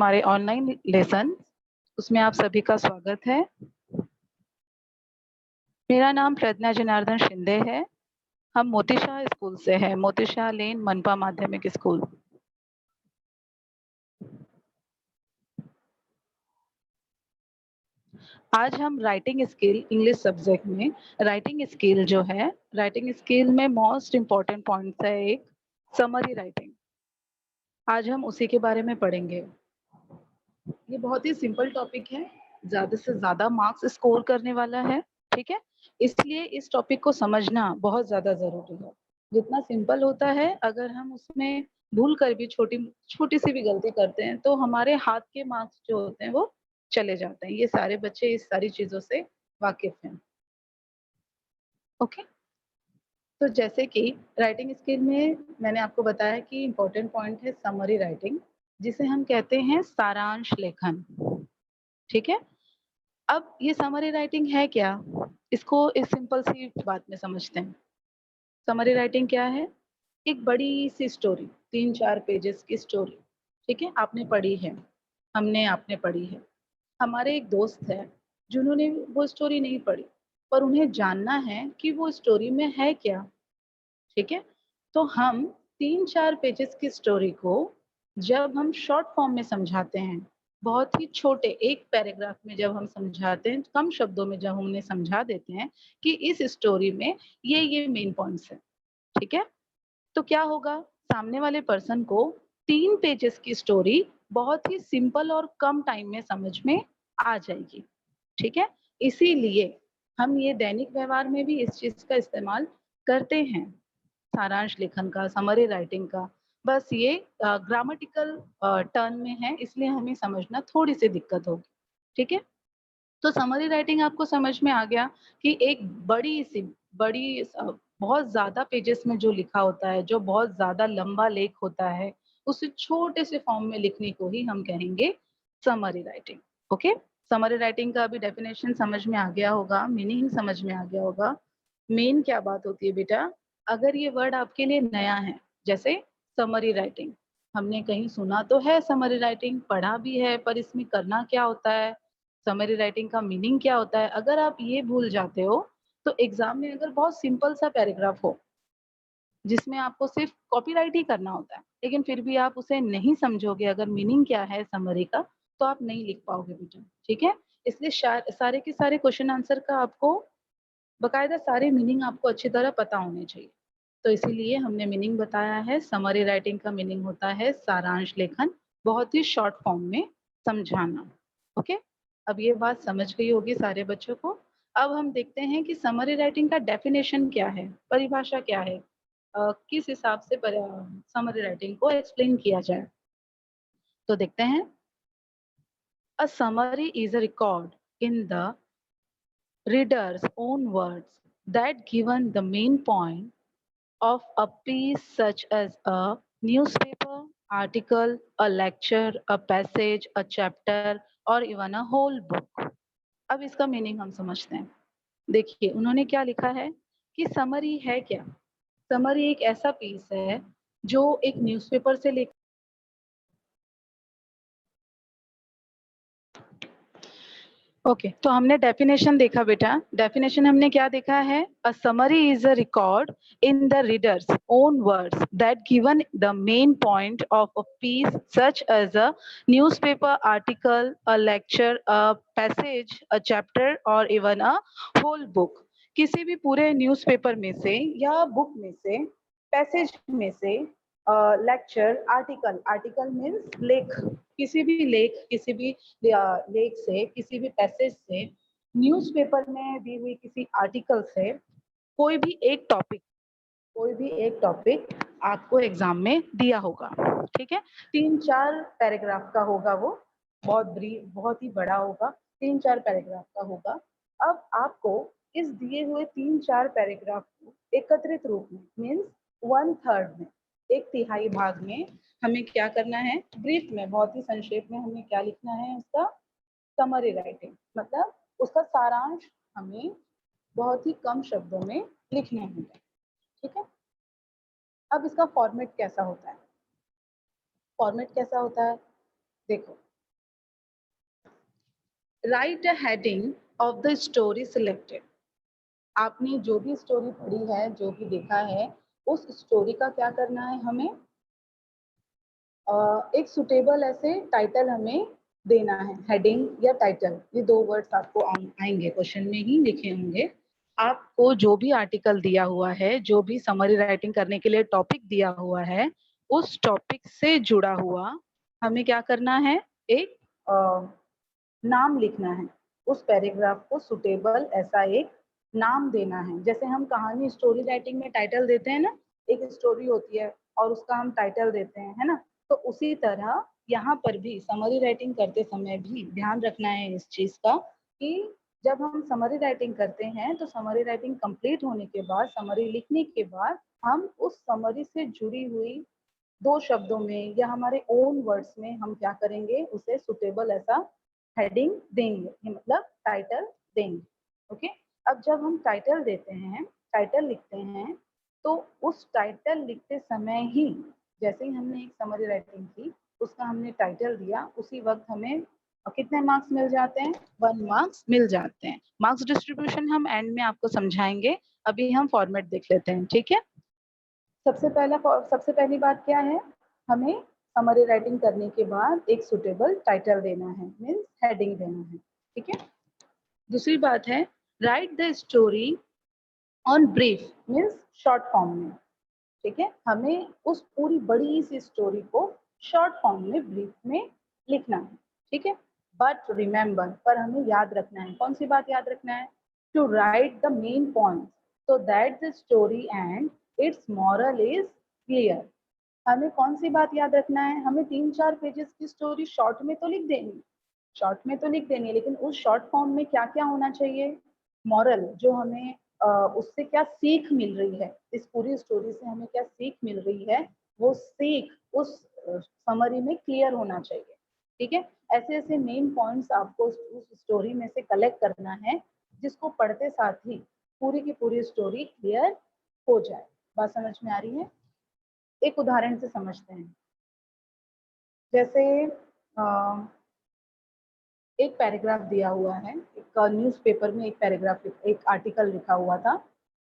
हमारे online lesson, उसमें आप सभी का स्वागत है। मेरा नाम प्रज्ञा जनार्दन शिंदे है। हम मोतीशाह स्कूल से हैं, मोतीशाह लेन मनपा माध्यमिक स्कूल। आज हम राइटिंग स्किल इंग्लिश सब्जेक्ट में राइटिंग स्किल जो है, राइटिंग स्किल में मोस्ट इम्पॉर्टेंट पॉइंट है एक समरी राइटिंग। आज हम उसी के बारे में पढ़ेंगे। ये बहुत ही सिंपल टॉपिक है, ज्यादा से ज्यादा मार्क्स स्कोर करने वाला है, ठीक है। इसलिए इस टॉपिक को समझना बहुत ज्यादा जरूरी है। जितना सिंपल होता है, अगर हम उसमें भूल कर भी छोटी छोटी सी भी गलती करते हैं तो हमारे हाथ के मार्क्स जो होते हैं वो चले जाते हैं। ये सारे बच्चे इस सारी चीजों से वाकिफ हैं। ओके, तो जैसे कि राइटिंग स्किल में मैंने आपको बताया कि इम्पोर्टेंट पॉइंट है समरी राइटिंग, जिसे हम कहते हैं सारांश लेखन, ठीक है। अब ये समरी राइटिंग है क्या, इसको इस सिंपल सी बात में समझते हैं। समरी राइटिंग क्या है? एक बड़ी सी स्टोरी, 3-4 पेजेस की स्टोरी, ठीक है, आपने पढ़ी है, आपने पढ़ी है। हमारे एक दोस्त है जिन्होंने वो स्टोरी नहीं पढ़ी, पर उन्हें जानना है कि वो स्टोरी में है क्या, ठीक है। तो हम 3-4 पेजेस की स्टोरी को जब हम शॉर्ट फॉर्म में समझाते हैं, बहुत ही छोटे एक पैराग्राफ में जब हम समझाते हैं, कम शब्दों में जब हम उन्हें समझा देते हैं कि इस स्टोरी में ये मेन पॉइंट्स है, ठीक है, तो क्या होगा, सामने वाले पर्सन को 3 पेजेस की स्टोरी बहुत ही सिंपल और कम टाइम में समझ में आ जाएगी, ठीक है। इसीलिए हम ये दैनिक व्यवहार में भी इस चीज का इस्तेमाल करते हैं, सारांश लेखन का, समरी राइटिंग का। बस ये ग्रामेटिकल टर्न में है, इसलिए हमें समझना थोड़ी सी दिक्कत होगी, ठीक है। तो समरी राइटिंग आपको समझ में आ गया कि एक बहुत ज्यादा पेजेस में जो लिखा होता है, जो बहुत ज्यादा लंबा लेख होता है, उसे छोटे से फॉर्म में लिखने को ही हम कहेंगे summary writing. Okay, summary writing का अभी डेफिनेशन समझ में आ गया होगा, मीनिंग समझ में आ गया होगा। मेन क्या बात होती है बेटा, अगर ये वर्ड आपके लिए नया है, जैसे समरी राइटिंग, हमने कहीं सुना तो है समरी राइटिंग, पढ़ा भी है, पर इसमें करना क्या होता है, समरी राइटिंग का मीनिंग क्या होता है, अगर आप ये भूल जाते हो तो एग्जाम में अगर बहुत सिंपल सा पैराग्राफ हो जिसमें आपको सिर्फ कॉपीराइट ही करना होता है, लेकिन फिर भी आप उसे नहीं समझोगे अगर मीनिंग क्या है समरी का, तो आप नहीं लिख पाओगे बेटा, ठीक है। इसलिए सारे के सारे क्वेश्चन आंसर का आपको बकायदा सारे मीनिंग आपको अच्छी तरह पता होने चाहिए। तो इसीलिए हमने मीनिंग बताया है, समरी राइटिंग का मीनिंग होता है सारांश लेखन, बहुत ही शॉर्ट फॉर्म में समझाना। ओके, अब ये बात समझ गई होगी सारे बच्चों को। अब हम देखते हैं कि समरी राइटिंग का डेफिनेशन क्या है, परिभाषा क्या है, किस हिसाब से समरी राइटिंग को एक्सप्लेन किया जाए। तो देखते हैं, अ summary is a record in the reader's own words that given the main point of a piece such as a newspaper, article, a lecture, a passage, a chapter or even a whole book। अब इसका meaning हम समझते हैं। देखिए उन्होंने क्या लिखा है कि समरी है क्या। समरी एक ऐसा पीस है जो एक न्यूज़पेपर से लेकर ओके, तो हमने डेफिनेशन देखा बेटा। डेफिनेशन हमने क्या देखा है, a summary is a record in the readers own words that given the main point of a piece such as a newspaper article, a lecture, a passage, a chapter और even a whole book. किसी भी पूरे newspaper में से या book में से, passage में से, लेक्चर, आर्टिकल, आर्टिकल मीन्स लेख, किसी भी लेख, किसी भी लेख से, किसी भी पैसेज से, न्यूज़पेपर में दी हुई किसी आर्टिकल से, कोई भी एक टॉपिक, कोई भी एक टॉपिक आपको एग्जाम में दिया होगा, ठीक है। 3-4 पैराग्राफ का होगा वो, बहुत ब्रीफ, बहुत ही बड़ा होगा, 3-4 पैराग्राफ का होगा। अब आपको इस दिए हुए 3-4 पैराग्राफ को एकत्रित रूप में मीन्स 1/3 में, एक तिहाई भाग में हमें क्या करना है, ब्रीफ में, बहुत ही संक्षेप में हमें क्या लिखना है, उसका समरी राइटिंग, मतलब उसका सारांश हमें बहुत ही कम शब्दों में लिखना होगा, ठीक है। अब इसका फॉर्मेट कैसा होता है, फॉर्मेट कैसा होता है, देखो right a heading of the story selected. आपने जो भी स्टोरी पढ़ी है, जो भी देखा है, उस स्टोरी का क्या करना है हमें, एक सुटेबल ऐसे टाइटल हमें देना है। हेडिंग या टाइटल, ये दो वर्ड्स आपको आएंगे, क्वेश्चन में ही लिखे होंगे। आपको जो भी आर्टिकल दिया हुआ है, जो भी समरी राइटिंग करने के लिए टॉपिक दिया हुआ है, उस टॉपिक से जुड़ा हुआ हमें क्या करना है, एक नाम लिखना है। उस पैराग्राफ को सुटेबल ऐसा एक नाम देना है। जैसे हम कहानी स्टोरी राइटिंग में टाइटल देते हैं ना, एक स्टोरी होती है और उसका हम टाइटल देते हैं, है ना। तो उसी तरह यहाँ पर भी समरी राइटिंग करते समय भी ध्यान रखना है इस चीज का कि जब हम समरी राइटिंग करते हैं तो समरी राइटिंग कंप्लीट होने के बाद, समरी लिखने के बाद, हम उस समरी से जुड़ी हुई दो शब्दों में या हमारे ओन वर्ड्स में हम क्या करेंगे, उसे सुटेबल ऐसा हेडिंग देंगे, ये मतलब टाइटल देंगे। ओके। अब जब हम टाइटल देते हैं, टाइटल लिखते हैं, तो उस टाइटल लिखते समय ही, जैसे ही हमने एक समरी राइटिंग की, उसका हमने टाइटल दिया, उसी वक्त हमें कितने मार्क्स मिल जाते हैं, 1 मार्क्स मिल जाते हैं। मार्क्स डिस्ट्रीब्यूशन हम एंड में आपको समझाएंगे, अभी हम फॉर्मेट देख लेते हैं, ठीक है। सबसे पहली बात क्या है, हमें समरी राइटिंग करने के बाद एक सुटेबल टाइटल देना है, मीन्स हेडिंग देना है, ठीक है। दूसरी बात है, right the story on brief, means short form में, ठीक है। हमें उस पूरी बड़ी सी स्टोरी को शॉर्ट फॉर्म में, ब्रीफ में लिखना है, ठीक है। बट रिमेंबर, पर हमें याद रखना है, कौन सी बात याद रखना है, to write the main point so that the story and its moral is clear. हमें कौन सी बात याद रखना है, हमें 3-4 पेजेस की स्टोरी शॉर्ट में तो लिख देनी, शॉर्ट में तो लिख देनी है, लेकिन उस शॉर्ट फॉर्म में क्या क्या होना चाहिए, मॉरल, जो हमें उससे क्या सीख मिल रही है, इस पूरी स्टोरी से हमें क्या सीख मिल रही है, वो सीख उस समरी में क्लियर होना चाहिए, ठीक है। ऐसे ऐसे मेन पॉइंट्स आपको उस स्टोरी में से कलेक्ट करना है, जिसको पढ़ते साथ ही पूरी की पूरी स्टोरी क्लियर हो जाए। बात समझ में आ रही है। एक उदाहरण से समझते हैं। जैसे एक पैराग्राफ दिया हुआ है, एक न्यूज़पेपर में एक पैराग्राफ, एक आर्टिकल लिखा हुआ था।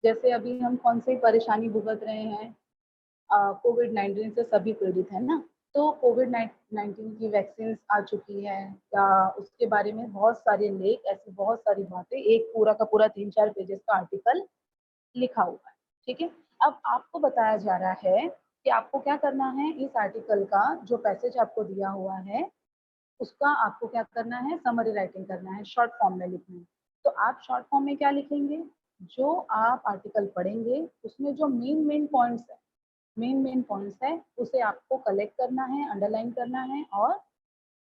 जैसे अभी हम कौन सी परेशानी भुगत रहे हैं, कोविड-19 से सभी पीड़ित हैं ना। तो कोविड-19 की वैक्सीन आ चुकी है, या उसके बारे में बहुत सारे लेख, ऐसी बहुत सारी बातें, एक पूरा का पूरा 3-4 पेजेस का आर्टिकल लिखा हुआ है, ठीक है। अब आपको बताया जा रहा है कि आपको क्या करना है, इस आर्टिकल का जो पैसेज आपको दिया हुआ है, उसका आपको क्या करना है, समरी राइटिंग करना है, शॉर्ट फॉर्म में लिखना है। तो आप शॉर्ट फॉर्म में क्या लिखेंगे, जो आप आर्टिकल पढ़ेंगे उसमें जो मेन पॉइंट्स है, मेन पॉइंट्स है, उसे आपको कलेक्ट करना है, अंडरलाइन करना है और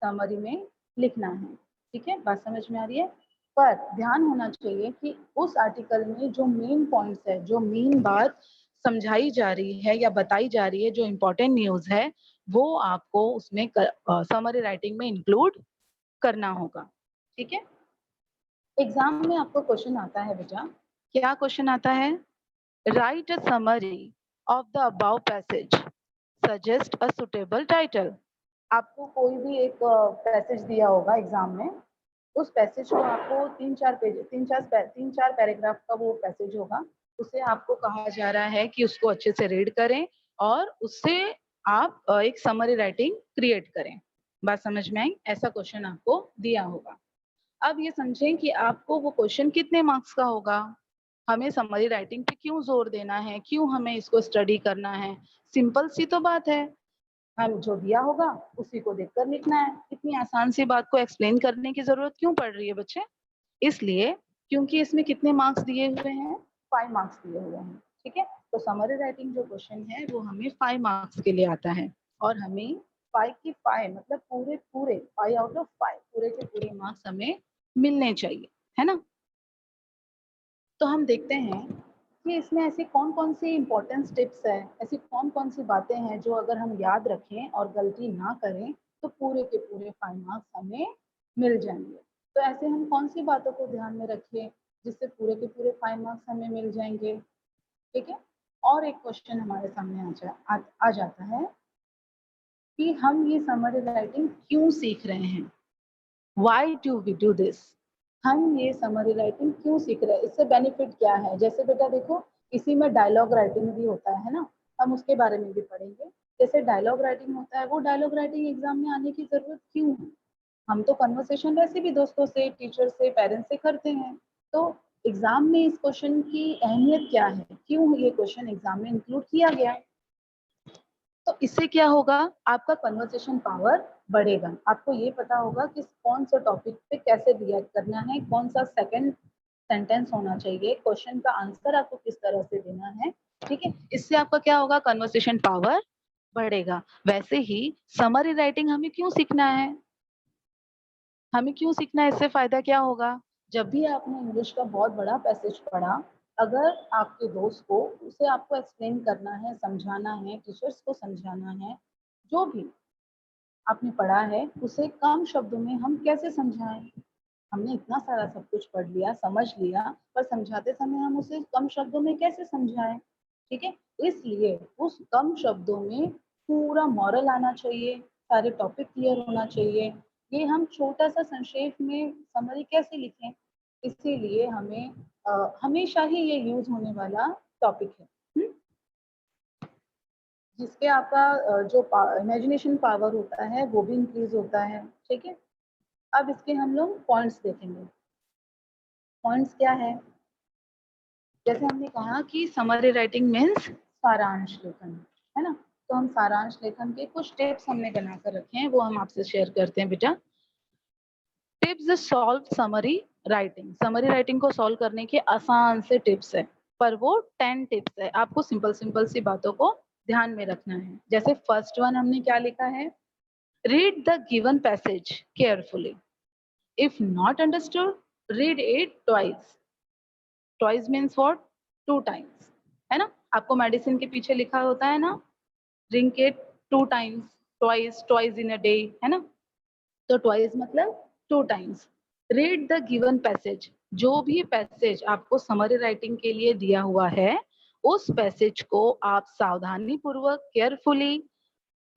समरी में लिखना है, ठीक है। बात समझ में आ रही है। पर ध्यान होना चाहिए कि उस आर्टिकल में जो मेन पॉइंट्स है, जो मेन बात समझाई जा रही है या बताई जा रही है, जो इम्पोर्टेंट न्यूज है, वो आपको उसमें समरी राइटिंग में इंक्लूड करना होगा, ठीक है। एग्जाम में आपको क्वेश्चन आता है बेटा, क्या क्वेश्चन आता है, right a summary of the above passage, suggest a suitable title. आपको कोई भी एक पैसेज दिया होगा एग्जाम में, उस पैसेज को आपको 3-4 पैराग्राफ का वो पैसेज होगा, उसे आपको कहा जा रहा है कि उसको अच्छे से रीड करें और उससे आप एक समरी राइटिंग क्रिएट करें। बात समझ में आई, ऐसा क्वेश्चन आपको दिया होगा। अब ये समझें कि आपको वो क्वेश्चन कितने मार्क्स का होगा, हमें समरी राइटिंग पे क्यों जोर देना है, क्यों हमें इसको स्टडी करना है। सिंपल सी तो बात है, हम जो दिया होगा उसी को देखकर लिखना है। इतनी आसान सी बात को एक्सप्लेन करने की जरूरत क्यों पड़ रही है बच्चे, इसलिए क्योंकि इसमें कितने मार्क्स दिए हुए हैं, 5 मार्क्स दिए हुए हैं, ठीक है। तो समरी राइटिंग जो क्वेश्चन है वो हमें 5 मार्क्स के लिए आता है, और हमें 5 की 5 मतलब पूरे पूरे 5 आउट ऑफ 5 पूरे के पूरे मार्क्स हमें मिलने चाहिए, है ना। तो हम देखते हैं कि इसमें ऐसी कौन कौन सी इंपॉर्टेंट टिप्स है, ऐसी कौन कौन सी बातें हैं जो अगर हम याद रखें और गलती ना करें तो पूरे के पूरे 5 मार्क्स हमें मिल जाएंगे। तो ऐसे हम कौन सी बातों को ध्यान में रखें जिससे पूरे के पूरे 5 मार्क्स हमें मिल जाएंगे, ठीक है। और एक क्वेश्चन हमारे सामने आ जाता है कि हम ये समरी राइटिंग क्यों सीख रहे हैं, why do we do this, हम ये समरी राइटिंग क्यों सीख रहे हैं, इससे बेनिफिट क्या है। जैसे बेटा देखो, इसी में डायलॉग राइटिंग भी होता है ना, हम उसके बारे में भी पढ़ेंगे। जैसे डायलॉग राइटिंग होता है, वो डायलॉग राइटिंग एग्जाम में आने की जरूरत क्यों है। हम तो कन्वर्सेशन वैसे भी दोस्तों से, टीचर से, पेरेंट्स से करते हैं, तो एग्जाम में इस क्वेश्चन की अहमियत क्या है, क्यों ये क्वेश्चन एग्जाम में इंक्लूड किया गया। तो इससे क्या होगा, आपका कन्वर्सेशन पावर बढ़ेगा, आपको ये पता होगा कि कौन सा टॉपिक पे कैसे रिएक्ट करना है, कौन सा सेकंड सेंटेंस होना चाहिए, क्वेश्चन का आंसर आपको किस तरह से देना है। ठीक है, इससे आपका क्या होगा, कन्वर्सेशन पावर बढ़ेगा। वैसे ही समरी राइटिंग हमें क्यों सीखना है, हमें क्यों सीखना है, इससे फायदा क्या होगा। जब भी आपने इंग्लिश का बहुत बड़ा पैसेज पढ़ा, अगर आपके दोस्त को उसे आपको एक्सप्लेन करना है, समझाना है, टीचर्स को समझाना है, जो भी आपने पढ़ा है उसे कम शब्दों में हम कैसे समझाएं। हमने इतना सारा सब कुछ पढ़ लिया, समझ लिया, पर समझाते समय हम उसे कम शब्दों में कैसे समझाएं। ठीक है, इसलिए उस कम शब्दों में पूरा मॉरल आना चाहिए, सारे टॉपिक क्लियर होना चाहिए। ये हम छोटा सा संक्षेप में समरी कैसे लिखें, इसीलिए हमें हमेशा ही ये यूज होने वाला टॉपिक है। जिसके आपका जो इमेजिनेशन पावर होता है वो भी इंक्रीज होता है। ठीक है, अब इसके हम लोग पॉइंट्स देखेंगे। पॉइंट्स क्या है, जैसे हमने कहा कि समरी राइटिंग मीन्स सारांश लेखन, है ना। तो हम सारांश लेखन के कुछ टिप्स हमने बनाकर रखे हैं, वो हम आपसे शेयर करते हैं बेटा। Tips solve summary writing, summary writing को सॉल्व करने के आसान से टिप्स है, पर वो 10 टिप्स है, आपको सिंपल सिंपल सी बातों को ध्यान में रखना है। जैसे फर्स्ट वन हमने क्या लिखा है, read the given passage carefully, if not understood read it twice, twice means what, 2 times, है ना। आपको मेडिसिन के पीछे लिखा होता है ना, drink it 2 times, twice, twice in a day, है ना। तो ट्वाइस मतलब 2 times. Read the given passage, जो भी पैसेज आपको समरी राइटिंग के लिए दिया हुआ है, उस पैसेज को आप सावधानी पूर्वक केयरफुली,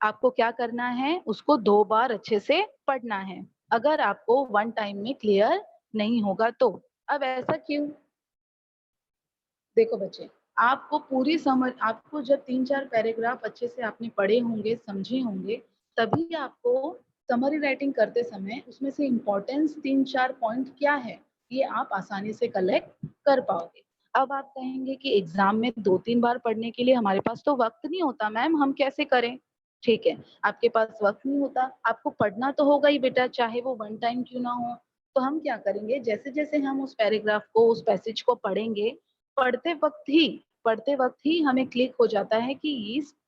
आपको क्या करना है, उसको 2 बार अच्छे से पढ़ना है, अगर आपको 1 टाइम में क्लियर नहीं होगा तो। अब ऐसा क्यों, देखो बच्चे, आपको पूरी समझ, आपको जब 3-4 पैराग्राफ अच्छे से आपने पढ़े होंगे, समझे होंगे, तभी आपको समरी राइटिंग करते समय उसमें से इम्पोर्टेंस 3-4 पॉइंट क्या है, ये आप आसानी से कलेक्ट कर पाओगे। अब आप कहेंगे कि एग्जाम में 2-3 बार पढ़ने के लिए हमारे पास तो वक्त नहीं होता मैम, हम कैसे करें। ठीक है, आपके पास वक्त नहीं होता, आपको पढ़ना तो होगा ही बेटा, चाहे वो 1 टाइम क्यों ना हो। तो हम क्या करेंगे, जैसे जैसे हम उस पैराग्राफ को, उस पैसेज को पढ़ेंगे, पढ़ते वक्त ही हमें क्लिक हो जाता है कि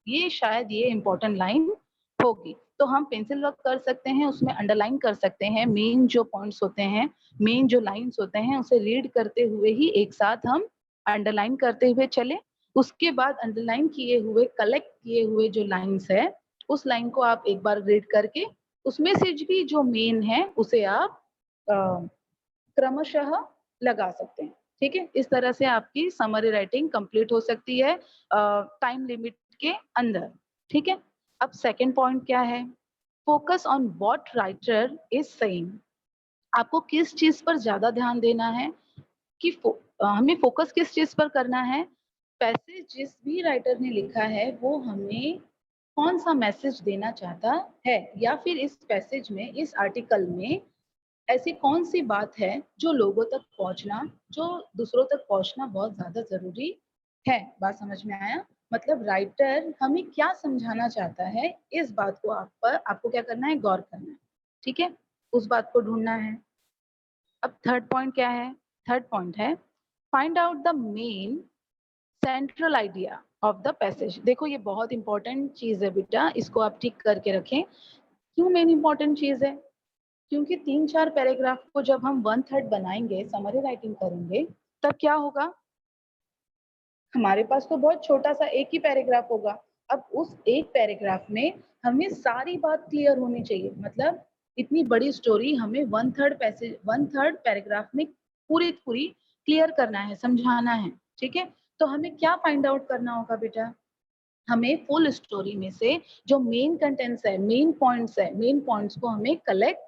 ये शायद ये इम्पोर्टेंट लाइन होगी, तो हम पेंसिल वर्क कर सकते हैं, उसमें अंडरलाइन कर सकते हैं, मेन जो पॉइंट्स होते हैं, मेन जो लाइंस होते हैं, उसे रीड करते हुए ही एक साथ हम अंडरलाइन करते हुए चले। उसके बाद अंडरलाइन किए हुए, कलेक्ट किए हुए जो लाइंस है, उस लाइन को आप एक बार रीड करके उसमें से भी जो मेन है उसे आप क्रमशः लगा सकते हैं। ठीक है, इस तरह से आपकी समरी राइटिंग कंप्लीट हो सकती है टाइम लिमिट के अंदर। ठीक है, अब सेकंड पॉइंट क्या है, focus on what writer is saying, आपको किस चीज पर ज्यादा ध्यान देना है, कि हमें फोकस किस चीज पर करना है, पैसेज जिस भी राइटर ने लिखा है वो हमें कौन सा मैसेज देना चाहता है, या फिर इस पैसेज में, इस आर्टिकल में ऐसी कौन सी बात है जो लोगों तक पहुंचना, जो दूसरों तक पहुंचना बहुत ज्यादा जरूरी है। बात समझ में आया, मतलब राइटर हमें क्या समझाना चाहता है, इस बात को आपको क्या करना है, गौर करना है। ठीक है, उस बात को ढूंढना है। अब थर्ड पॉइंट क्या है, थर्ड पॉइंट है find out the main central idea of the passage. देखो ये बहुत इंपॉर्टेंट चीज है बेटा, इसको आप ठीक करके रखें। क्यों मेन इंपॉर्टेंट चीज है, क्योंकि 3-4 पैराग्राफ को जब हम 1/3 बनाएंगे, समरी राइटिंग करेंगे, तब क्या होगा, हमारे पास तो बहुत छोटा सा एक ही पैराग्राफ होगा। अब उस एक पैराग्राफ में हमें सारी बात क्लियर होनी चाहिए, मतलब इतनी बड़ी स्टोरी हमें 1/3 पैराग्राफ में पूरी पूरी क्लियर करना है, समझाना है। ठीक है, तो हमें क्या फाइंड आउट करना होगा बेटा, हमें फुल स्टोरी में से जो मेन कंटेंट्स है, मेन पॉइंट्स है, मेन पॉइंट्स को हमें कलेक्ट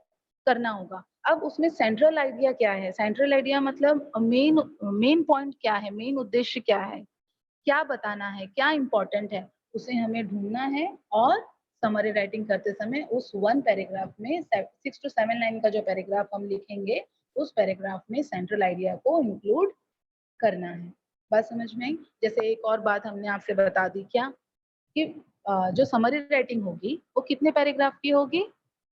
करना होगा। अब उसमें सेंट्रल आइडिया क्या है? सेंट्रल आइडिया मतलब मेन मेन पॉइंट क्या है? मेन उद्देश्य क्या है? क्या बताना है? क्या इम्पोर्टेंट है? उसे हमें ढूँढना है और समरी राइटिंग करते समय उस 1 पैराग्राफ में 6 टू 7 लाइन का जो पैराग्राफ हम लिखेंगे, उस पैराग्राफ में सेंट्रल आइडिया को इंक्लूड करना है। बात समझ में आई? जैसे एक और बात हमने आपसे बता दी क्या कि जो समरी राइटिंग होगी, वो कितने पैराग्राफ की होगी?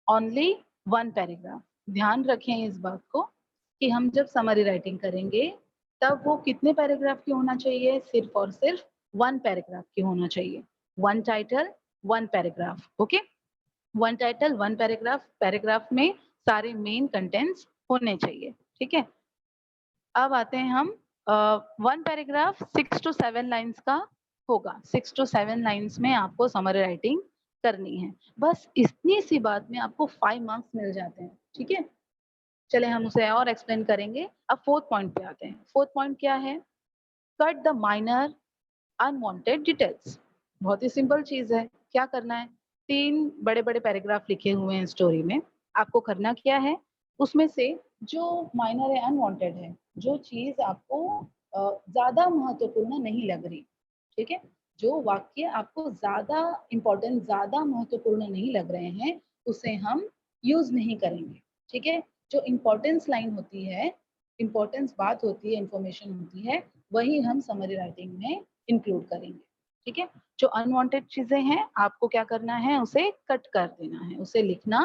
Only 1 paragraph. ध्यान रखें इस बात को कि हम जब समरी राइटिंग करेंगे, तब वो कितने पैराग्राफ की होना चाहिए? सिर्फ और सिर्फ 1 पैराग्राफ की होना चाहिए। 1 title, 1 paragraph, okay? 1 title, 1 paragraph, paragraph में सारे मेन कंटेंट्स होने चाहिए, ठीक है? अब आते हैं हम 1 पैराग्राफ 6 टू 7 लाइन्स का होगा। 6 टू 7 लाइन्स में आपको समरी राइटिंग करनी है। बस इतनी सी बात में आपको 5 मार्क्स मिल जाते हैं, ठीक है? चलिए हम उसे और एक्सप्लेन करेंगे। अब 4th पॉइंट पे आते हैं। 4th पॉइंट क्या है? Cut the minor unwanted details. बहुत ही सिंपल चीज़ है। क्या करना है? 3 बड़े-बड़े पैराग्राफ लिखे हुए हैं स्टोरी में। आपको करना क्या है? उसमें से जो माइनर है, अनवांटेड है, जो चीज़ आपको ज़्यादा महत्वपूर्ण नहीं लग रही, ठीक है? जो वाक्य आपको ज़्यादा इम्पोर्टेंट, ज़्यादा महत्वपूर्ण नहीं लग रहे हैं, उसे हम यूज़ नहीं करेंगे, ठीक है? जो इम्पोर्टेंस लाइन होती है, इम्पोर्टेंस बात होती है, इन्फॉर्मेशन होती है, वही हम समरी राइटिंग में इंक्लूड करेंगे, ठीक है? जो अनवांटेड चीज़ें हैं, आपको क्या करना है? उसे कट कर देना है, उसे लिखना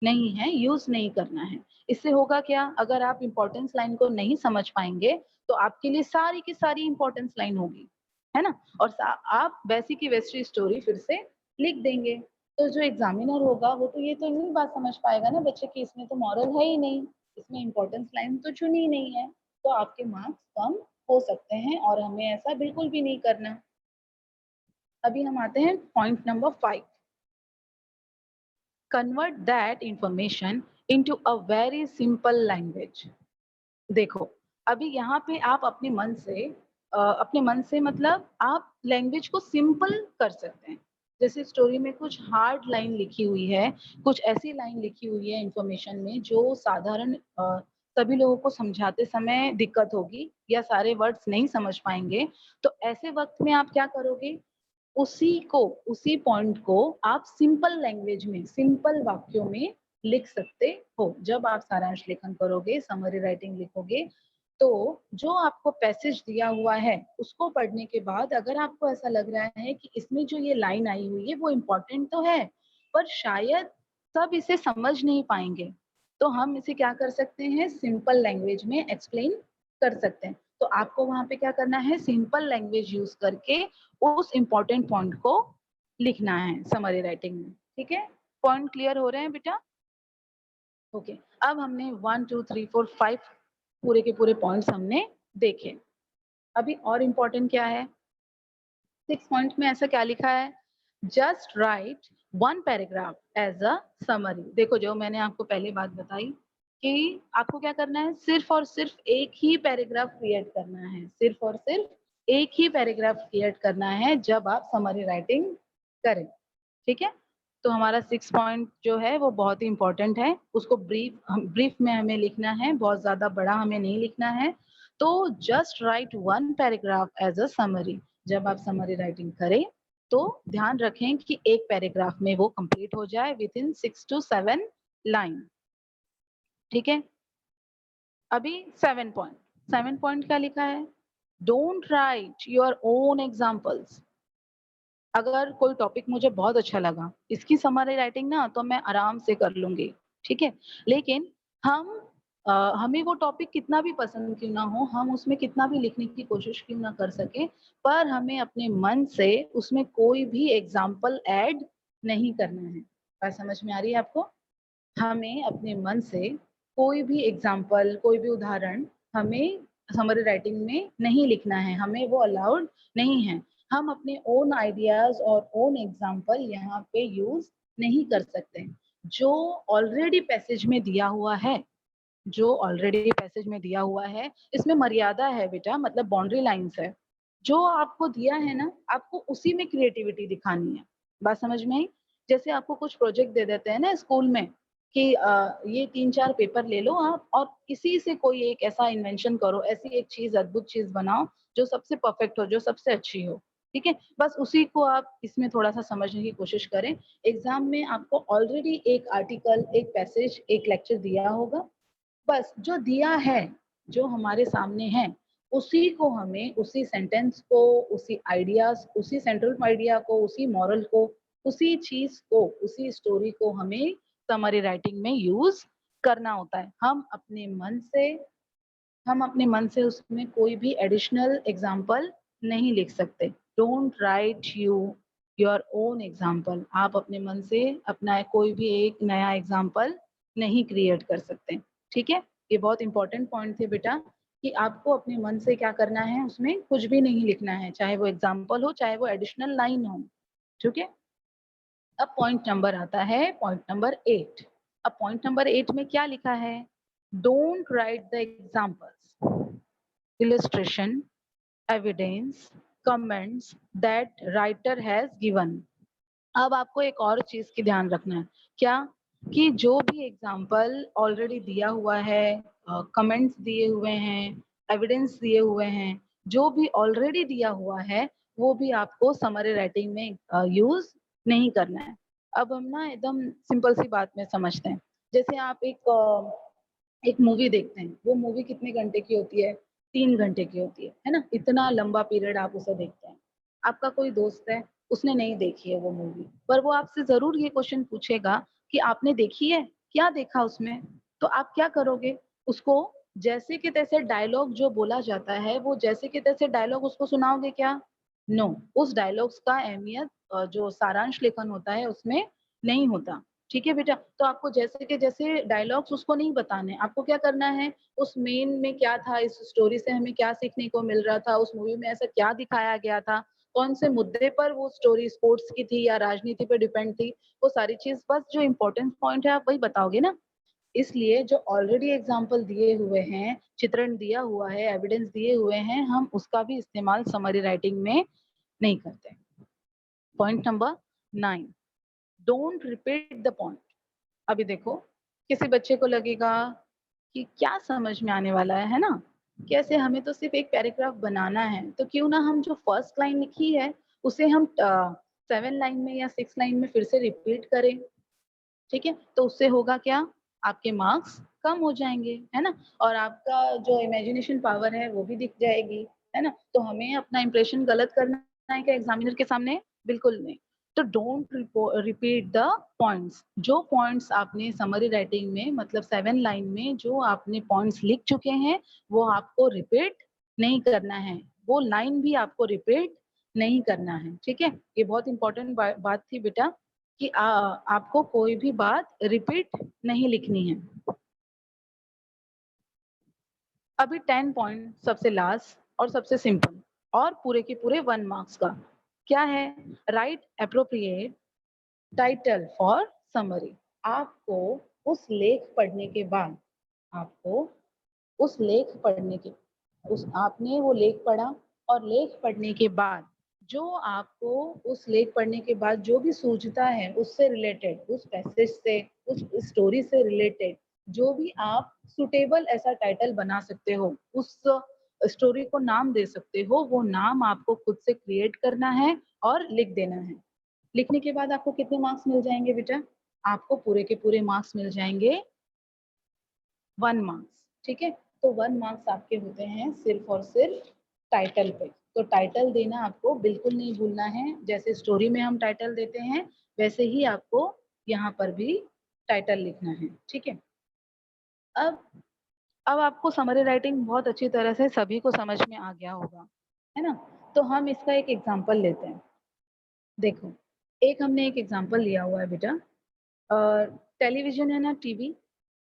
नहीं है, यूज़ नहीं करना है। इससे होगा क्या? अगर आप इम्पोर्टेंस लाइन को नहीं समझ पाएँगे, तो आपके लिए सारी की सारी इम्पोर्टेंस लाइन होगी, है ना? और आप वैसी की वैसी स्टोरी फिर से लिख देंगे। तो जो एग्ज़ामिनर होगा, वो तो ये तो नहीं बात समझ पाएगा ना बच्चे कि इसमें तो मॉरल है ही नहीं, इसमें इम्पोर्टेंस लाइन तो चुनी ही नहीं है, तो आपके मार्क्स कम हो सकते हैं और हमें ऐसा बिल्कुल भी नहीं करना। अभी हम आते हैं point number 5। Convert that information into a very simple language. देखो, अभी यहाँ पे आप अपने मन से मतलब आप लैंग्वेज को सिंपल कर सकते हैं। जैसे स्टोरी में कुछ हार्ड लाइन लिखी हुई है, कुछ ऐसी लाइन लिखी हुई है इन्फॉर्मेशन में जो साधारण सभी लोगों को समझाते समय दिक्कत होगी या सारे वर्ड्स नहीं समझ पाएँगे। तो ऐसे वक़्त में आप क्या करोगे? उसी पॉइंट को आप सिंपल लैंग्वेज में, सिंपल वाक्यों में लिख सकते हो। जब आप सारांश लेखन करोगे, समरी राइटिंग लिखोगे, तो जो आपको पैसेज दिया हुआ है, उसको पढ़ने के बाद अगर आपको ऐसा लग रहा है कि इसमें जो ये लाइन आई हुई है, वो इम्पोर्टेंट तो है, पर शायद सब इसे समझ नहीं पाएँगे। तो हम इसे क्या कर सकते हैं? सिंपल लैंग्वेज में एक्सप्लेन कर सकते हैं। तो आपको वहाँ पे क्या करना है? सिंपल लैंग्वेज यूज़ करके उस इम्पोर्टेंट पॉइंट को लिखना है समरी राइटिंग में, ठीक है? पॉइंट क्लियर हो रहे हैं बेटा? ओके, अब हमने 1, 2, 3, 4, 5 पूरे के पूरे पॉइंट्स हमने देखे। अभी और इम्पोर्टेंट क्या है? 6 पॉइंट में ऐसा क्या लिखा है? Just right 1 paragraph as a summary. देखो जो मैंने आपको पहले बात बताई कि आपको क्या करना है? सिर्फ़ और सिर्फ़ एक ही पैराग्राफ क्रिएट करना है। सिर्फ़ और सिर्फ़ एक ही पैराग्राफ क्रिएट करना है जब आप समरी राइटिंग करें, ठीक है? तो हमारा 6 पॉइंट जो है वो बहुत ही इम्पोर्टेंट है। उसको ब्रीफ में हमें लिखना है, बहुत ज़्यादा बड़ा हमें नहीं लिखना है। तो just right 1 paragraph as a summary. जब आप समरी राइटिंग करें, तो ध्यान रखें कि एक पैराग्राफ में वो कंप्लीट हो जाए विथिन 6 टू 7 लाइन, ठीक है? अभी 7 पॉइंट क्या लिखा है? Don't write your own examples. अगर कोई टॉपिक मुझे बहुत अच्छा लगा, इसकी समरी राइटिंग ना तो मैं आराम से कर लूँगी, ठीक है? लेकिन हमें वो टॉपिक कितना भी पसंद क्यों ना हो, हम उसमें कितना भी लिखने की कोशिश क्यों ना कर सकें, पर हमें अपने मन से उसमें कोई भी एग्ज़ाम्पल ऐड नहीं करना है। बात समझ में आ रही है आपको? हमें अपने मन से कोई भी एग्ज़ाम्पल, कोई भी उदाहरण हमें समरी राइटिंग में नहीं लिखना है, हमें वो अलाउड नहीं है। हम अपने ओन आइडियाज़ और ओन एग्ज़ाम्पल यहाँ पे यूज़ नहीं कर सकते। जो ऑलरेडी पैसेज में दिया हुआ है, इसमें मर्यादा है बेटा, मतलब बाउंड्री लाइन्स है। जो आपको दिया है ना, आपको उसी में क्रिएटिविटी दिखानी है। बात समझ में आई? जैसे आपको कुछ प्रोजेक्ट दे देते हैं ना स्कूल में, कि ये 3-4 पेपर ले लो आप और किसी से कोई एक ऐसा इन्वेंशन करो, ऐसी एक चीज़ अद्भुत चीज़ बनाओ जो सबसे परफेक्ट हो, जो सबसे अच्छी हो, ठीक है? बस उसी को आप इसमें थोड़ा-सा समझने की कोशिश करें। एग्ज़ाम में आपको ऑलरेडी एक आर्टिकल, एक पैसेज, एक लेक्चर दिया होगा, बस जो दिया है, जो हमारे सामने है, उसी को हमें उसी सेंटेंस को, उसी आइडियाज़, उसी सेंट्रल आइडिया को, उसी मॉरल को, उसी चीज़ को, उसी स्टोरी को हमें समरी राइटिंग में यूज़ करना होता है। हम अपने मन से उसमें कोई भी एडिशनल एग्ज़ाम्पल नहीं लिख सकते। Don't write your own example. आप अपने मन से अपना कोई भी एक नया एग्ज़ाम्पल नहीं क्रिएट कर सकते। ठीक है? ये बहुत इम्पोर्टेंट पॉइंट थे बेटा कि आपको अपने मन से क्या करना है, उसमें कुछ भी नहीं लिखना है, चाहे वो एग्ज़ाम्पल हो, चाहे वो एडिशनल लाइन हो। ठीक है? अब पॉइंट नंबर आता है, पॉइंट नंबर 8। अब पॉइंट नंबर 8 में क्या लिखा है? Don't write the examples, illustration, evidence, comments that writer has given। अब आपको एक और चीज की ध्यान रखना है, क्या? कि जो भी एग्जाम्पल ऑलरेडी दिया हुआ है, कमेंट्स दिए हुए हैं, एविडेंस दिए हुए हैं, जो भी ऑलरेडी दिया हुआ है, वो भी आपको समरी राइटिंग में यूज नहीं करना है। अब हम ना एकदम सिंपल सी बात में समझते हैं। जैसे आप एक मूवी देखते हैं, वो मूवी कितने घंटे की होती है? 3 घंटे की होती है ना? इतना लंबा पीरियड आप उसे देखते हैं। आपका कोई दोस्त है, उसने नहीं देखी है वो मूवी, पर वो आपसे ज़रूर ये क्वेश्चन पूछेगा कि आपने देखी है? क्या देखा उसमें? तो आप क्या करोगे? उसको जैसे के तैसे डायलॉग जो बोला जाता है, वो जैसे के तैसे डायलॉग उसको सुनाओगे क्या? नो, उस डायलॉग्स का अहमियत जो सारांश लेखन होता है उसमें नहीं होता। ठीक है बेटा? तो आपको जैसे के जैसे डायलॉग्स उसको नहीं बताने, आपको क्या करना है, उस मेन में क्या था, इस स्टोरी से हमें क्या सीखने को मिल रहा था, उस मूवी में ऐसा क्या दिखाया गया था, कौन से मुद्दे पर वो स्टोरी स्पोर्ट्स की थी या राजनीति पे डिपेंड थी, वो सारी चीज़ बस जो इम्पोर्टेंट पॉइंट है आप वही बताओगे ना। इसलिए जो ऑलरेडी एग्ज़ाम्पल दिए हुए हैं, चित्रण दिया हुआ है, एविडेंस दिए हुए हैं, हम उसका भी इस्तेमाल समरी राइटिंग में नहीं करते। Point number 9, don't repeat the point. अभी देखो, किसी बच्चे को लगेगा कि क्या समझ में आने वाला है ना? कैसे, हमें तो सिर्फ़ एक पैराग्राफ बनाना है, तो क्यों ना हम जो फर्स्ट लाइन लिखी है, उसे हम 7 लाइन में या 6 लाइन में फिर से रिपीट करें, ठीक है? तो उससे होगा क्या? आपके मार्क्स कम हो जाएँगे, है ना? और आपका जो इमेजिनेशन पावर है, वो भी दिख जाएगी, है ना? तो हमें अपना इंप्रेशन गलत करना है क्या एग्ज़ामिनर के सामने? बिल्कुल नहीं। तो डोंट रिपीट द पॉइंट्स। जो पॉइंट्स आपने समरी राइटिंग में मतलब 7 लाइन में जो आपने पॉइंट्स लिख चुके हैं, वो आपको रिपीट नहीं करना है। वो लाइन भी आपको रिपीट नहीं करना है, ठीक है? ये बहुत इम्पोर्टेंट बात थी बेटा कि आपको कोई भी बात रिपीट नहीं लिखनी है। अभी 10 पॉइंट सबसे लास्ट और सबसे सिंपल और पूरे के पूरे 1 मार्क्स का। क्या है? Right appropriate title for summary. आपको उस लेख पढ़ने के बाद आपको उस लेख पढ़ने के उस आपने वो लेख पढ़ा और लेख पढ़ने के बाद जो आपको उस लेख पढ़ने के बाद जो भी सूझता है उससे रिलेटेड, उस पैसेज से, उस स्टोरी से रिलेटेड जो भी आप सुटेबल ऐसा टाइटल बना सकते हो, उस स्टोरी को नाम दे सकते हो, वो नाम आपको खुद से क्रिएट करना है और लिख देना है। लिखने के बाद आपको कितने मार्क्स मिल जाएंगे बेटा? आपको पूरे के पूरे मार्क्स मिल जाएंगे 1 मार्क्स, ठीक है? तो 1 मार्क्स आपके होते हैं सिर्फ़ और सिर्फ़ टाइटल पे। तो टाइटल देना आपको बिल्कुल नहीं भूलना है। जैसे स्टोरी में हम टाइटल देते हैं, वैसे ही आपको यहाँ पर भी टाइटल लिखना है, ठीक है? अब अब आपको समरी राइटिंग बहुत अच्छी तरह से सभी को समझ में आ गया होगा, है ना? तो हम इसका एक एग्ज़ाम्पल लेते हैं। देखो, एक हमने एक एग्ज़ाम्पल लिया हुआ है बेटा। अ, टेलीविज़न है ना, टीवी,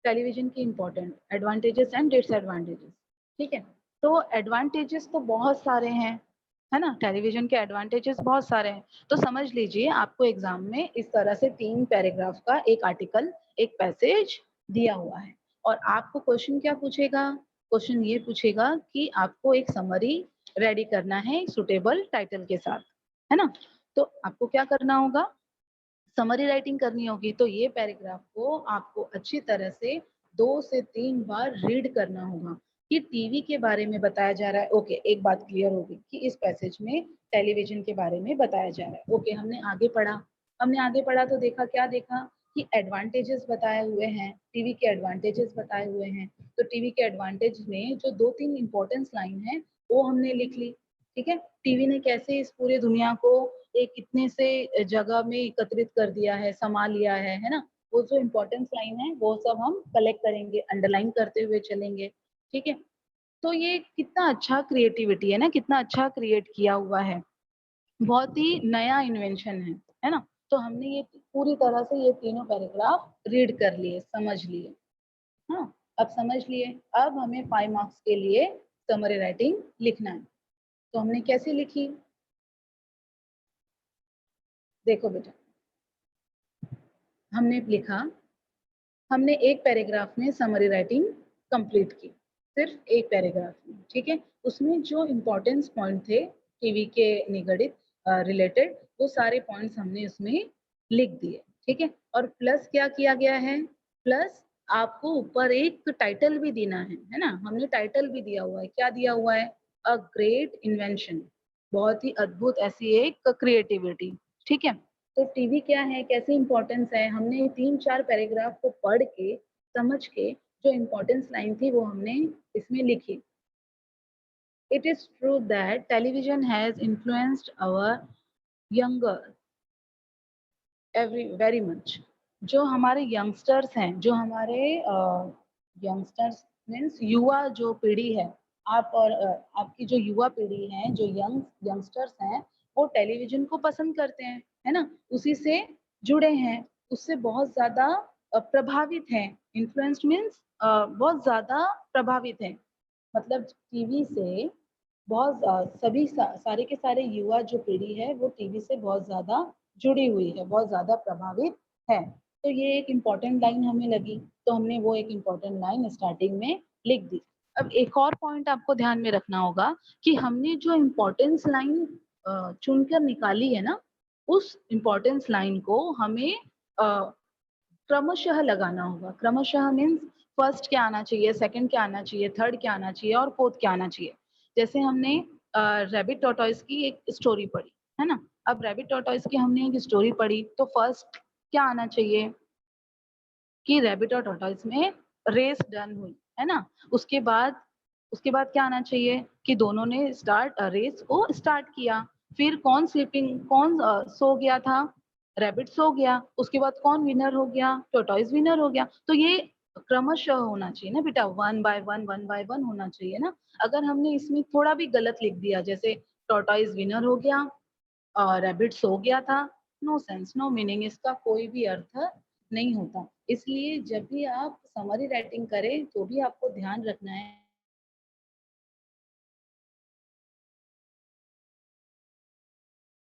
टेलीविज़न की इम्पोर्टेंट एडवांटेजेस एंड डिसएडवांटेजेस, ठीक है? तो एडवांटेजेस तो बहुत सारे हैं, है ना? टेलीविज़न के एडवांटेजेस बहुत सारे हैं। तो समझ लीजिए आपको एग्ज़ाम में इस तरह से 3 पैराग्राफ का एक आर्टिकल, एक पैसेज दिया हुआ है और आपको क्वेश्चन क्या पूछेगा? क्वेश्चन ये पूछेगा कि आपको एक समरी रेडी करना है सूटेबल टाइटल के साथ, है ना? तो आपको क्या करना होगा? समरी राइटिंग करनी होगी तो ये पैराग्राफ को आपको अच्छी तरह से 2 से 3 बार रीड करना होगा कि टीवी के बारे में बताया जा रहा है। ओके, एक बात क्लियर होगी कि इस पैसेज में टेलीविजन के बारे में बताया जा रहा है। ओके, हमने आगे पढ़ा तो देखा, क्या देखा कि एडवांटेजेस बताए हुए हैं, टीवी के एडवांटेजेस बताए हुए हैं। तो टीवी के एडवांटेज में जो 2-3 इंपॉर्टेंस लाइन है वो हमने लिख ली। ठीक है, टीवी ने कैसे इस पूरे दुनिया को एक इतने से जगह में एकत्रित कर दिया है, समा लिया है ना? वो जो इम्पोर्टेंस लाइन है वो सब हम कलेक्ट करेंगे, अंडरलाइन करते हुए चलेंगे। ठीक है, तो ये कितना अच्छा क्रिएटिविटी है ना, कितना अच्छा क्रिएट किया हुआ है, बहुत ही नया इन्वेंशन है ना? तो हमने ये पूरी तरह से ये तीनों पैराग्राफ रीड कर लिए, समझ लिए। हाँ, अब समझ लिए, अब हमें 5 मार्क्स के लिए समरी राइटिंग लिखना है। तो हमने कैसे लिखी, देखो बेटा, हमने लिखा, हमने एक पैराग्राफ में समरी राइटिंग कंप्लीट की, सिर्फ एक पैराग्राफ में। ठीक है, उसमें जो इम्पोर्टेंस पॉइंट थे टीवी के निगडित रिलेटेड, वो सारे पॉइंट्स हमने उसमें लिख दिए। ठीक है, और प्लस क्या किया गया है, प्लस आपको ऊपर एक टाइटल भी देना है ना? हमने टाइटल भी दिया हुआ है, क्या दिया हुआ है, अ ग्रेट इन्वेंशन, बहुत ही अद्भुत ऐसी एक क्रिएटिविटी। ठीक है, तो टीवी क्या है, कैसे इम्पोर्टेंस है, हमने 3-4 पैराग्राफ को पढ़ के, समझ के, जो इम्पोर्टेंस लाइन थी वो हमने इसमें लिखी। It is true that television has influenced our younger every very much. जो हमारे यंगस्टर्स हैं, जो हमारे यंगस्टर्स मीन्स युवा जो पीढ़ी है, आप और आपकी जो युवा पीढ़ी है, जो यंगस्टर्स हैं, वो टेलीविजन को पसंद करते हैं, है ना? उसी से जुड़े हैं, उससे बहुत ज्यादा प्रभावित हैं। इन्फ्लुएंस्ड मीन्स बहुत ज्यादा प्रभावित हैं, मतलब टीवी से बहुत सभी सारे के सारे युवा जो पीढ़ी है वो टीवी से बहुत ज्यादा जुड़ी हुई है, बहुत ज्यादा प्रभावित है। तो ये एक इम्पॉर्टेंट लाइन हमें लगी, तो हमने वो एक इम्पॉर्टेंट लाइन स्टार्टिंग में लिख दी। अब एक और पॉइंट आपको ध्यान में रखना होगा कि हमने जो इम्पोर्टेंस लाइन चुनकर निकाली है ना, उस इम्पोर्टेंस लाइन को हमें क्रमशः लगाना होगा। क्रमशः मीन्स फर्स्ट क्या आना चाहिए, सेकंड क्या आना चाहिए, थर्ड क्या आना चाहिए और फोर्थ क्या आना चाहिए। जैसे हमने रैबिट टॉर्टोइस की एक स्टोरी पढ़ी, है ना? अब रैबिट टॉर्टोइस की हमने एक स्टोरी पढ़ी तो फर्स्ट क्या आना चाहिए कि रैबिट और टॉर्टोइस में रेस डन हुई, है ना? उसके बाद क्या आना चाहिए कि दोनों ने रेस को स्टार्ट किया। फिर कौन सो गया था, रैबिट सो गया। उसके बाद कौन विनर हो गया, टॉर्टोइस विनर हो गया। तो ये क्रमशः होना चाहिए ना बेटा, वन बाय वन होना चाहिए ना। अगर हमने इसमें थोड़ा भी गलत लिख दिया, जैसे टॉर्टोइस विनर हो गया और रैबिट सो गया था, नो सेंस, नो मीनिंग, इसका कोई भी अर्थ नहीं होता। इसलिए जब भी आप समरी राइटिंग करें तो भी आपको ध्यान रखना है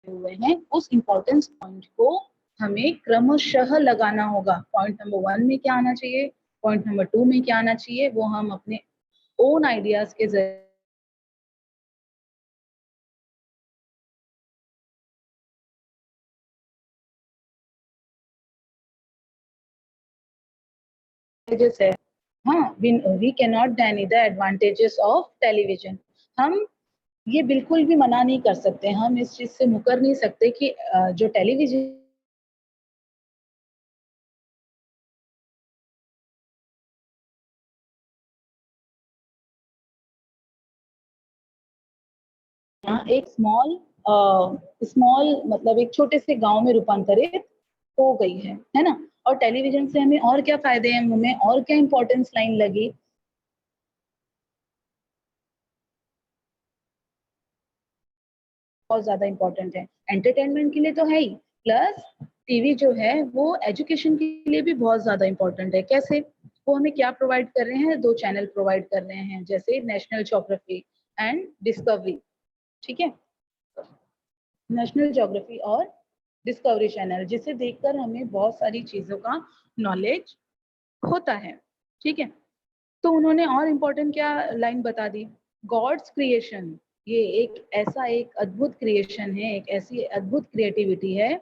हुए हैं, उस इम्पोर्टेंस पॉइंट को हमें क्रमशः लगाना होगा। पॉइंट नंबर 1 में क्या आना चाहिए, पॉइंट नंबर 2 में क्या आना चाहिए, वो हम अपने ओन आइडियाज के जरिए है। हाँ, we can not deny the advantages of television. हम ये बिल्कुल भी मना नहीं कर सकते, हम इस चीज से मुकर नहीं सकते कि जो टेलीविजन एक स्मॉल मतलब एक छोटे से गांव में रूपांतरित हो गई है ना? और टेलीविजन से हमें और क्या फायदे हैं, हमें और क्या इंपॉर्टेंस लाइन लगी, बहुत ज्यादा इंपॉर्टेंट है। एंटरटेनमेंट के लिए तो है ही, प्लस टीवी जो है वो एजुकेशन के लिए भी बहुत ज्यादा इंपॉर्टेंट है। कैसे, वो हमें क्या प्रोवाइड कर रहे हैं, 2 चैनल प्रोवाइड कर रहे हैं, जैसे नेशनल ज्योग्राफी एंड डिस्कवरी। ठीक है, नेशनल ज्योग्राफी और डिस्कवरी चैनल, जिसे देखकर हमें बहुत सारी चीजों का नॉलेज होता है। ठीक है, तो उन्होंने और इम्पोर्टेंट क्या लाइन बता दी, गॉड्स क्रिएशन, ये एक ऐसा एक अद्भुत क्रिएशन है, एक ऐसी अद्भुत क्रिएटिविटी है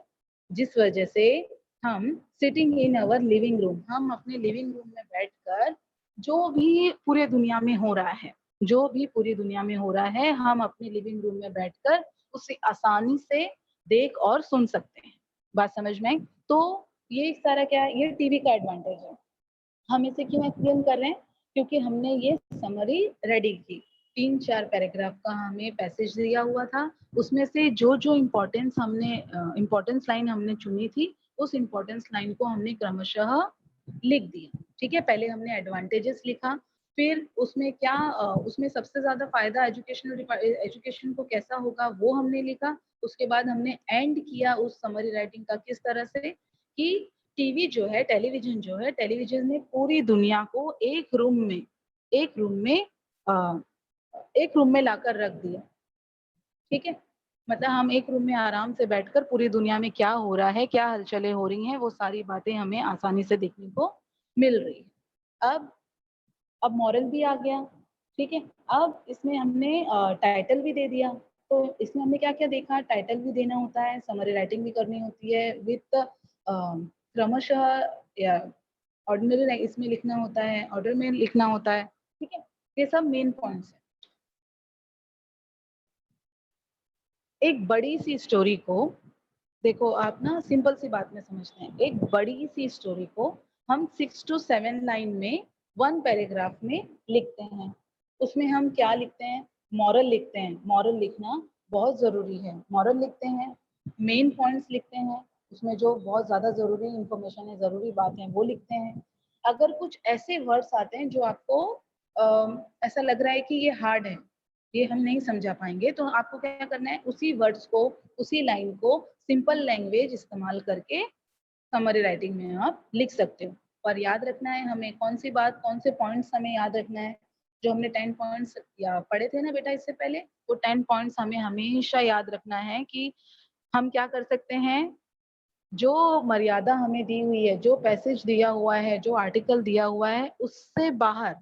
जिस वजह से हम sitting in our living room, हम अपने लिविंग रूम में बैठकर जो भी पूरे दुनिया में हो रहा है, जो भी पूरी दुनिया में हो रहा है, हम अपने लिविंग रूम में बैठकर उसे आसानी से देख और सुन सकते हैं। बात समझ में आई? तो ये सारा क्या है, ये टीवी का एडवांटेज है। हम इसे क्यों एक्सप्लेन कर रहे हैं? क्योंकि हमने ये समरी रेडी की, 3-4 पैराग्राफ का हमें पैसेज दिया हुआ था, उसमें से जो जो इम्पोर्टेंस हमने इम्पोर्टेंस लाइन हमने चुनी थी, उस इम्पोर्टेंस लाइन को हमने क्रमशः लिख दिया। ठीक है, पहले हमने एडवांटेजेस लिखा, फिर उसमें क्या उसमें सबसे ज्यादा फायदा एजुकेशन को कैसा होगा वो हमने लिखा। उसके बाद हमने एंड किया उस समरी राइटिंग का किस तरह से कि टीवी जो है, टेलीविजन जो है, टेलीविजन ने पूरी दुनिया को एक रूम में एक रूम में अ, एक रूम में लाकर रख दिया। ठीक है, मतलब हम एक रूम में आराम से बैठकर पूरी दुनिया में क्या हो रहा है, क्या हलचलें हो रही हैं, वो सारी बातें हमें आसानी से देखने को मिल रही है। अब मॉरल भी आ गया। ठीक है, अब इसमें हमने टाइटल भी दे दिया। तो इसमें हमने क्या क्या देखा, टाइटल भी देना होता है, समरी राइटिंग भी करनी होती है विथ क्रमशः या ऑर्डिनरी इसमें लिखना होता है, ऑर्डर में लिखना होता है। ठीक है, ये सब मेन पॉइंट्स है। एक बड़ी सी स्टोरी को देखो, आप ना सिंपल सी बात में समझते हैं, एक बड़ी सी स्टोरी को हम 6 to 7 लाइन में 1 पैराग्राफ में लिखते हैं। उसमें हम क्या लिखते हैं, मॉरल लिखते हैं। मॉरल लिखना बहुत जरूरी है। मॉरल लिखते हैं, मेन पॉइंट्स लिखते हैं, उसमें जो बहुत ज्यादा जरूरी इंफॉर्मेशन है, जरूरी बात है, वो लिखते हैं। अगर कुछ ऐसे वर्ड्स आते हैं जो आपको ऐसा लग रहा है कि ये हार्ड है, ये हम नहीं समझा पाएंगे, तो आपको क्या करना है, उसी वर्ड्स को, उसी लाइन को सिंपल लैंग्वेज इस्तेमाल करके समरी राइटिंग में आप लिख सकते हो। पर याद रखना है हमें कौन सी बात, कौन से पॉइंट्स हमें याद रखना है। जो हमने 10 पॉइंट्स या पढ़े थे ना बेटा इससे पहले, वो 10 पॉइंट्स हमें हमेशा याद रखना है कि हम क्या कर सकते हैं, जो मर्यादा हमें दी हुई है, जो पैसेज दिया हुआ है, जो आर्टिकल दिया हुआ है, उससे बाहर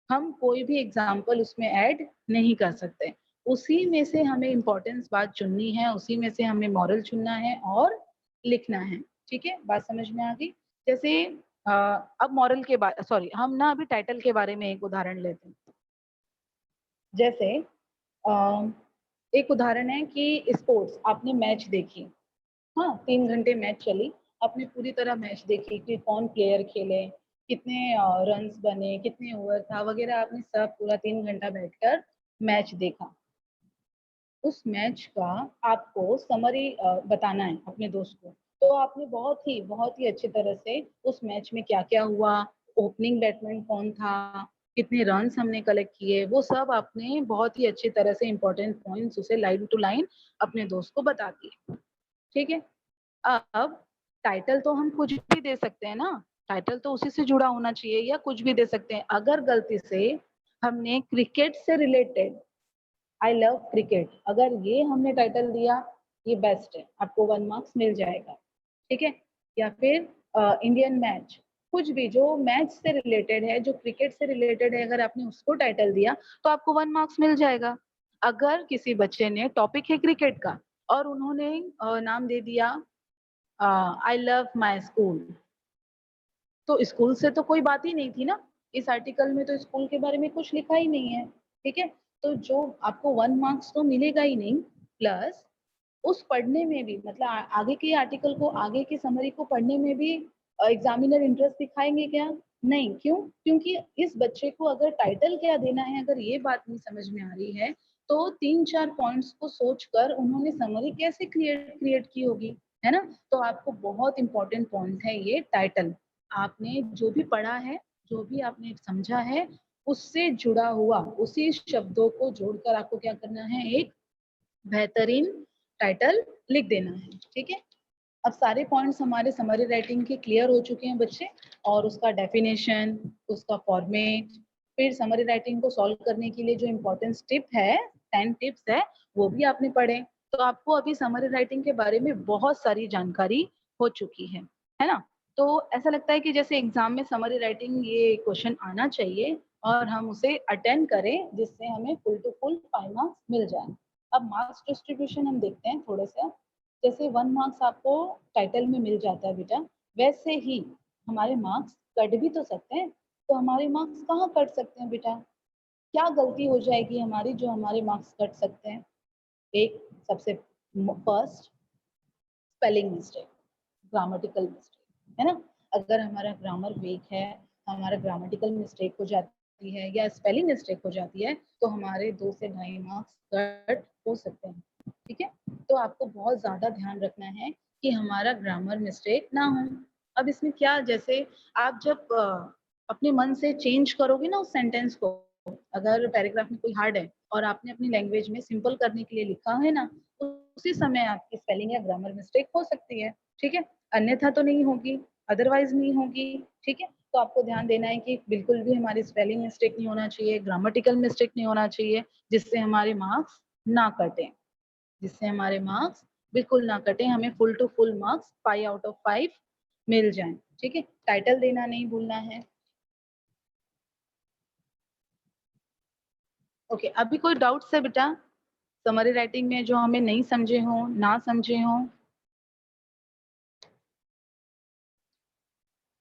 हम कोई भी एग्जाम्पल उसमें ऐड नहीं कर सकते। उसी में से हमें इम्पोर्टेंस बात चुननी है, उसी में से हमें मॉरल चुनना है और लिखना है। ठीक है, बात समझ में आ गई? जैसे अब मॉरल के बाद, सॉरी, हम ना अभी टाइटल के बारे में एक उदाहरण लेते हैं। जैसे अ, एक उदाहरण है कि स्पोर्ट्स, आपने मैच देखी, हाँ 3 घंटे मैच चली, आपने पूरी तरह मैच देखी कि कौन प्लेयर खेले, कितने रन्स बने, कितने ओवर था वगैरह, आपने सब पूरा 3 घंटा बैठकर मैच देखा। उस मैच का आपको समरी बताना है अपने दोस्त को, तो आपने बहुत ही अच्छी तरह से उस मैच में क्या क्या हुआ, ओपनिंग बैट्समैन कौन था, कितने रन्स हमने कलेक्ट किए, वो सब आपने बहुत ही अच्छी तरह से इंपॉर्टेंट पॉइंट्स उसे लाइन टू लाइन अपने दोस्त को बता दिए। ठीक है, अब टाइटल तो हम कुछ भी दे सकते हैं ना, टाइटल तो उसी से जुड़ा होना चाहिए, या कुछ भी दे सकते हैं। अगर गलती से हमने क्रिकेट से रिलेटेड, आई लव क्रिकेट, अगर ये हमने टाइटल दिया, ये बेस्ट है, आपको 1 मार्क्स मिल जाएगा। ठीक है, या फिर इंडियन मैच, कुछ भी जो मैच से रिलेटेड है, जो क्रिकेट से रिलेटेड है, अगर आपने उसको टाइटल दिया तो आपको 1 मार्क्स मिल जाएगा। अगर किसी बच्चे ने, टॉपिक है क्रिकेट का, और उन्होंने नाम दे दिया आई लव माई स्कूल, तो स्कूल से तो कोई बात ही नहीं थी ना, इस आर्टिकल में तो स्कूल के बारे में कुछ लिखा ही नहीं है। ठीक है, तो जो आपको 1 मार्क्स तो मिलेगा ही नहीं, प्लस उस पढ़ने में भी, मतलब आगे के आर्टिकल को, आगे की समरी को पढ़ने में भी एग्जामिनर इंटरेस्ट दिखाएंगे क्या? नहीं, क्यों? क्योंकि इस बच्चे को अगर टाइटल क्या देना है, अगर ये बात नहीं समझ में आ रही है, तो 3-4 पॉइंट्स को सोचकर उन्होंने समरी कैसे क्रिएट की होगी, है ना? तो आपको बहुत इंपॉर्टेंट पॉइंट है ये टाइटल। आपने जो भी पढ़ा है, जो भी आपने समझा है, उससे जुड़ा हुआ, उसी शब्दों को जोड़कर आपको क्या करना है, एक बेहतरीन टाइटल लिख देना है। ठीक है, अब सारे पॉइंट्स हमारे समरी राइटिंग के क्लियर हो चुके हैं बच्चे, और उसका डेफिनेशन, उसका फॉर्मेट, फिर समरी राइटिंग को सॉल्व करने के लिए जो इम्पोर्टेंट टिप है, 10 टिप्स है, वो भी आपने पढ़े। तो आपको अभी समरी राइटिंग के बारे में बहुत सारी जानकारी हो चुकी है ना? तो ऐसा लगता है कि जैसे एग्जाम में समरी राइटिंग ये क्वेश्चन आना चाहिए, और हम उसे अटेंड करें, जिससे हमें फुल टू फुल 5 मार्क्स मिल जाए। अब मार्क्स डिस्ट्रीब्यूशन हम देखते हैं थोड़े से। जैसे 1 मार्क्स आपको टाइटल में मिल जाता है बेटा, वैसे ही हमारे मार्क्स कट भी तो सकते हैं। तो हमारे मार्क्स कहाँ कट सकते हैं बेटा? क्या गलती हो जाएगी हमारी जो हमारे मार्क्स कट सकते हैं? एक सबसे first spelling mistake, grammatical mistake, है ना? अगर हमारा ग्रामर वीक है, हमारा ग्रामेटिकल मिस्टेक हो जाती है या स्पेलिंग मिस्टेक हो जाती है, तो हमारे 2 से ढाई मार्क्स कट हो सकते हैं, ठीक है? तो आपको बहुत ज़्यादा ध्यान रखना है कि हमारा ग्रामर मिस्टेक ना हो। अब इसमें क्या, जैसे आप जब अपने मन से चेंज करोगे ना उस सेंटेंस को, अगर पैराग्राफ में कोई हार्ड है और आपने अपनी लैंग्वेज में सिंपल करने के लिए लिखा है ना, तो उसी समय आपकी स्पेलिंग या ग्रामर मिस्टेक हो सकती है, ठीक है? अन्यथा तो नहीं होगी, अदरवाइज नहीं होगी, ठीक है? तो आपको ध्यान देना है कि बिल्कुल भी हमारी स्पेलिंग मिस्टेक नहीं होना चाहिए, ग्रामेटिकल मिस्टेक नहीं होना चाहिए, जिससे हमारे मार्क्स ना कटें, जिससे हमारे मार्क्स बिल्कुल ना कटें, हमें full to full marks 5 out of 5 मिल जाएं, ठीक है? टाइटल देना नहीं भूलना है। ओके, अभी कोई डाउट्स है बेटा समरी राइटिंग में जो हमें नहीं समझे हों, ना समझे हों?